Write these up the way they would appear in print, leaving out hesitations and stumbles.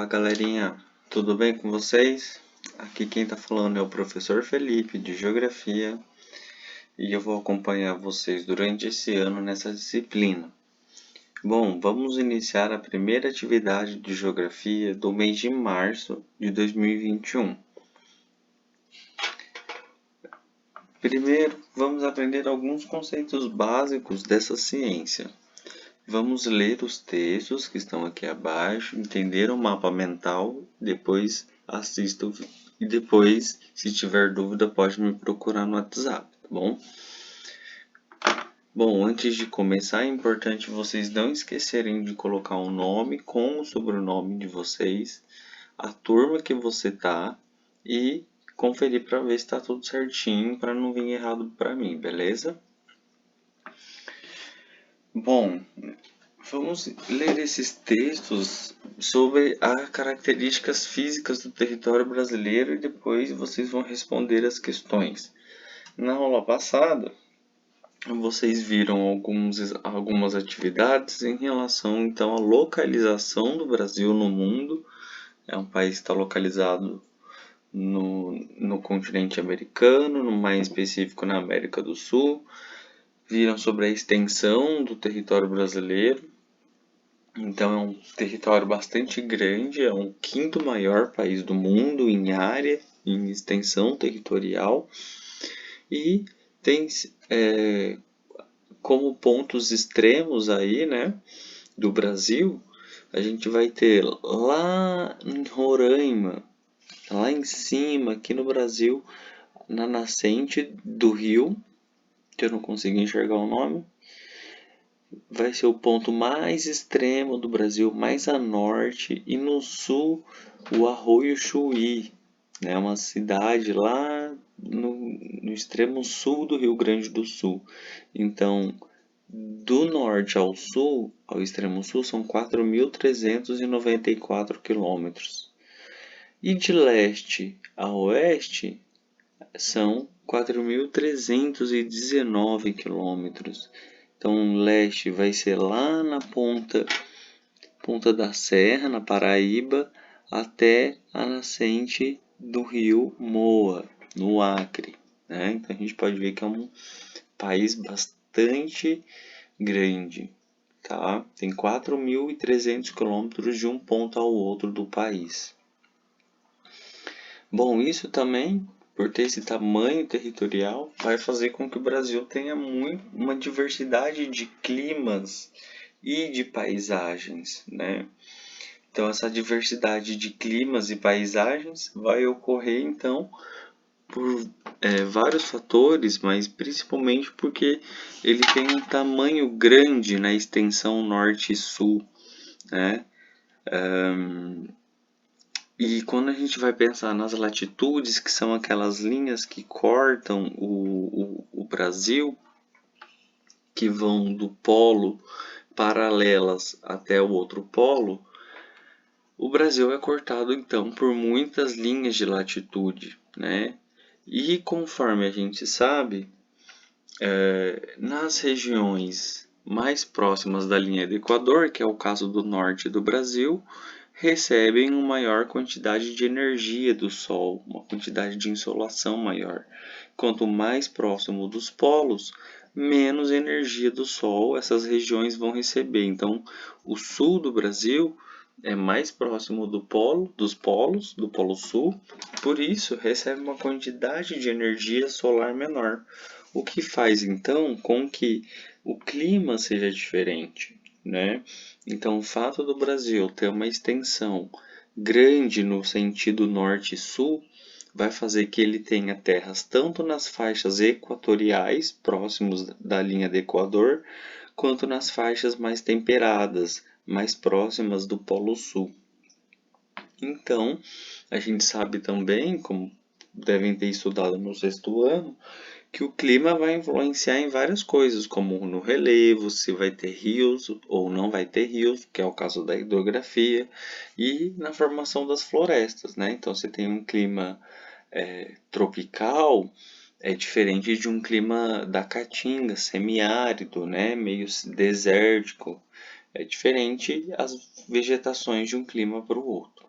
Olá, galerinha, tudo bem com vocês? Aqui quem está falando é o professor Felipe de Geografia e eu vou acompanhar vocês durante esse ano nessa disciplina. Bom, vamos iniciar a primeira atividade de Geografia do mês de março de 2021. Primeiro, vamos aprender alguns conceitos básicos dessa ciência. Vamos ler os textos que estão aqui abaixo, entender o mapa mental, depois assista e depois, se tiver dúvida, pode me procurar no WhatsApp, tá bom? Bom, antes de começar, é importante vocês não esquecerem de colocar o nome com o sobrenome de vocês, a turma que você tá e conferir para ver se está tudo certinho, para não vir errado para mim, beleza? Bom, vamos ler esses textos sobre as características físicas do território brasileiro e depois vocês vão responder as questões. Na aula passada, vocês viram algumas atividades em relação então à localização do Brasil no mundo. É um país que está localizado no continente americano, no mais específico na América do Sul. Viram sobre a extensão do território brasileiro. Então é um território bastante grande, é o quinto maior país do mundo em área, em extensão territorial e tem como pontos extremos aí, né, do Brasil, a gente vai ter lá em Roraima, lá em cima, aqui no Brasil, na nascente do rio, que eu não consegui enxergar o nome, vai ser o ponto mais extremo do Brasil, mais a norte, e no sul o Arroio Chuí, né, uma cidade lá no extremo sul do Rio Grande do Sul. Então, do norte ao sul, ao extremo sul, são 4.394 quilômetros. E de leste a oeste são 4.319 quilômetros. Então, leste vai ser lá na ponta da serra, na Paraíba, até a nascente do rio Moa, no Acre, né? Então, a gente pode ver que é um país bastante grande, tá? Tem 4.300 quilômetros de um ponto ao outro do país. Bom, isso também, por ter esse tamanho territorial, vai fazer com que o Brasil tenha uma diversidade de climas e de paisagens, né? Então, essa diversidade de climas e paisagens vai ocorrer, então, por vários fatores, mas principalmente porque ele tem um tamanho grande na extensão norte e sul, né? E quando a gente vai pensar nas latitudes, que são aquelas linhas que cortam o Brasil, que vão do polo paralelas até o outro polo, o Brasil é cortado então por muitas linhas de latitude, né? E conforme a gente sabe, nas regiões mais próximas da linha do Equador, que é o caso do norte do Brasil, recebem uma maior quantidade de energia do Sol, uma quantidade de insolação maior. Quanto mais próximo dos polos, menos energia do Sol essas regiões vão receber. Então, o sul do Brasil é mais próximo do polo sul, por isso recebe uma quantidade de energia solar menor, o que faz então com que o clima seja diferente, né? Então, o fato do Brasil ter uma extensão grande no sentido norte-sul vai fazer que ele tenha terras tanto nas faixas equatoriais, próximos da linha do Equador, quanto nas faixas mais temperadas, mais próximas do Polo Sul. Então, a gente sabe também, como devem ter estudado no sexto ano, que o clima vai influenciar em várias coisas, como no relevo, se vai ter rios ou não vai ter rios, que é o caso da hidrografia, e na formação das florestas, né? Então, se tem um clima tropical, é diferente de um clima da caatinga, semiárido, né? Meio desértico. É diferente as vegetações de um clima para o outro,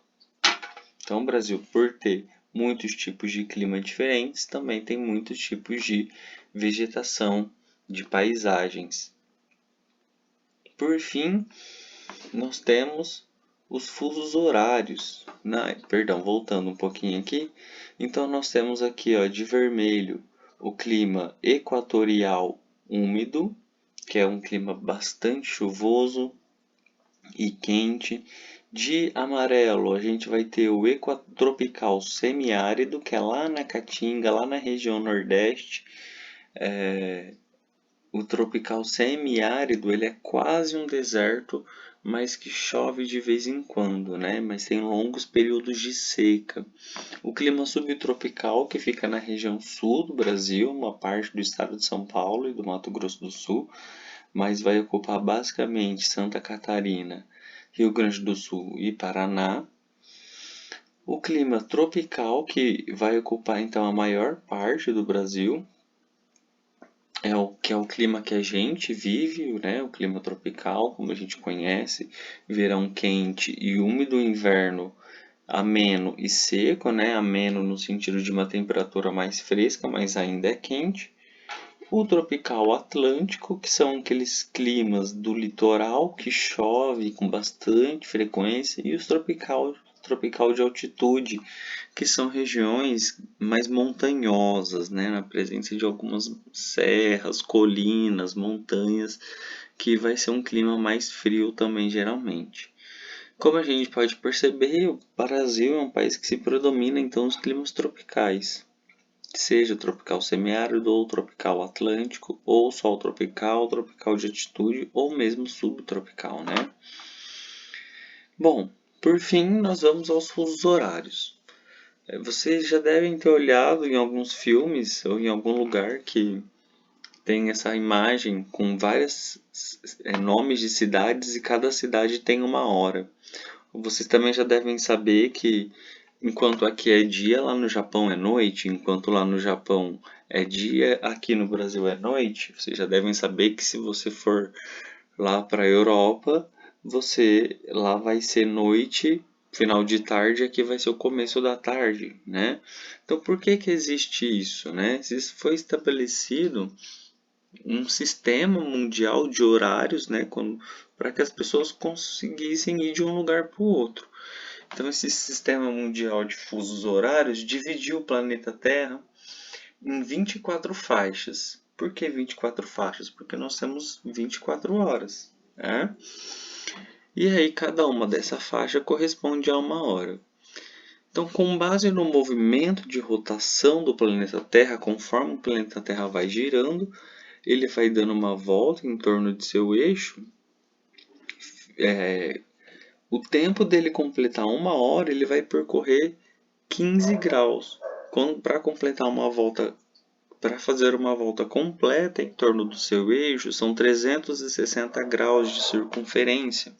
Então, o Brasil, por ter muitos tipos de clima diferentes, também tem muitos tipos de vegetação, de paisagens. Por fim, nós temos os fusos horários. Perdão, voltando um pouquinho aqui. Então, nós temos aqui, ó, de vermelho o clima equatorial úmido, que é um clima bastante chuvoso e quente. De amarelo, a gente vai ter o equatropical semiárido, que é lá na Caatinga, lá na região nordeste. O tropical semiárido, ele é quase um deserto, mas que chove de vez em quando, né? Mas tem longos períodos de seca. O clima subtropical, que fica na região sul do Brasil, uma parte do estado de São Paulo e do Mato Grosso do Sul, mas vai ocupar basicamente Santa Catarina, Rio Grande do Sul e Paraná. O clima tropical, que vai ocupar então a maior parte do Brasil, é o clima que a gente vive, né? O clima tropical, como a gente conhece, verão quente e úmido, inverno ameno e seco, né? Ameno no sentido de uma temperatura mais fresca, mas ainda é quente. O tropical atlântico, que são aqueles climas do litoral que chove com bastante frequência, e os tropical de altitude, que são regiões mais montanhosas, né, na presença de algumas serras, colinas, montanhas, que vai ser um clima mais frio também geralmente. Como a gente pode perceber, o Brasil é um país que se predomina então os climas tropicais, seja tropical semiárido ou tropical atlântico, ou sol tropical, tropical de altitude ou mesmo subtropical, né? Bom, por fim, nós vamos aos fusos horários. Vocês já devem ter olhado em alguns filmes ou em algum lugar que tem essa imagem com vários nomes de cidades e cada cidade tem uma hora. Vocês também já devem saber que enquanto aqui é dia, lá no Japão é noite, enquanto lá no Japão é dia, aqui no Brasil é noite. Vocês já devem saber que se você for lá para a Europa, você lá vai ser noite, final de tarde, aqui vai ser o começo da tarde, né? Então, por que que existe isso, né? Isso foi estabelecido um sistema mundial de horários, né, para que as pessoas conseguissem ir de um lugar para o outro. Então, esse sistema mundial de fusos horários dividiu o planeta Terra em 24 faixas. Por que 24 faixas? Porque nós temos 24 horas, né? E aí, cada uma dessa faixa corresponde a uma hora. Então, com base no movimento de rotação do planeta Terra, conforme o planeta Terra vai girando, ele vai dando uma volta em torno de seu eixo. O tempo dele completar uma hora, ele vai percorrer 15 graus. Para completar uma volta, para fazer uma volta completa em torno do seu eixo, são 360 graus de circunferência.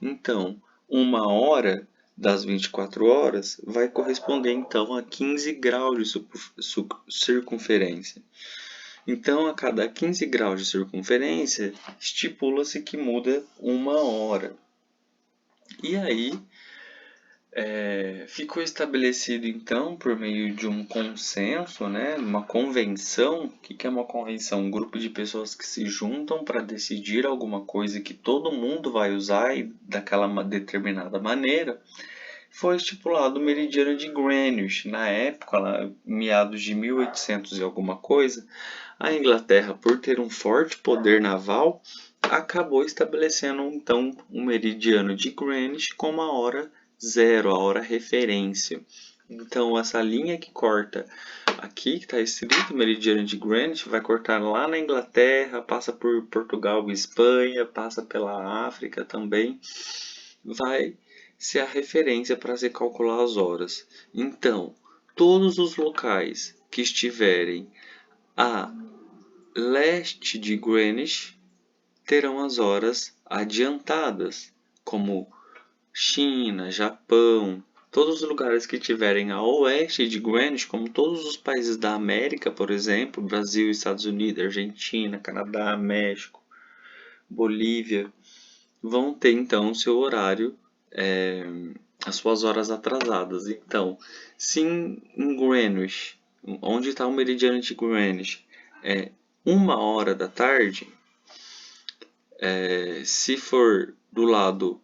Então, uma hora das 24 horas vai corresponder então a 15 graus de circunferência. Então, a cada 15 graus de circunferência, estipula-se que muda uma hora. E aí, ficou estabelecido então, por meio de um consenso, né, uma convenção. O que é uma convenção? Um grupo de pessoas que se juntam para decidir alguma coisa que todo mundo vai usar e daquela determinada maneira. Foi estipulado o meridiano de Greenwich. Na época, lá, meados de 1800 e alguma coisa, a Inglaterra, por ter um forte poder naval, acabou estabelecendo então o meridiano de Greenwich como a hora zero, a hora referência. Então, essa linha que corta aqui, que está escrito meridiano de Greenwich, vai cortar lá na Inglaterra, passa por Portugal e Espanha, passa pela África também, vai ser a referência para se calcular as horas. Então, todos os locais que estiverem a leste de Greenwich terão as horas adiantadas, como China, Japão. Todos os lugares que estiverem a oeste de Greenwich, como todos os países da América, por exemplo, Brasil, Estados Unidos, Argentina, Canadá, México, Bolívia, vão ter então seu horário as suas horas atrasadas. Então, se em Greenwich, onde está o meridiano de Greenwich, é 1 hora da tarde, se for do lado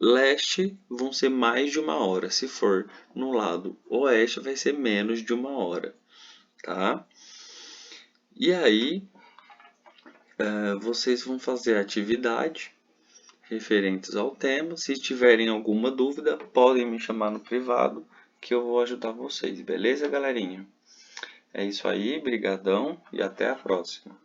leste, vão ser mais de 1 hora. Se for no lado oeste, vai ser menos de 1 hora, tá? E aí, vocês vão fazer a atividade referentes ao tema. Se tiverem alguma dúvida, podem me chamar no privado que eu vou ajudar vocês, beleza, galerinha? É isso aí, brigadão e até a próxima.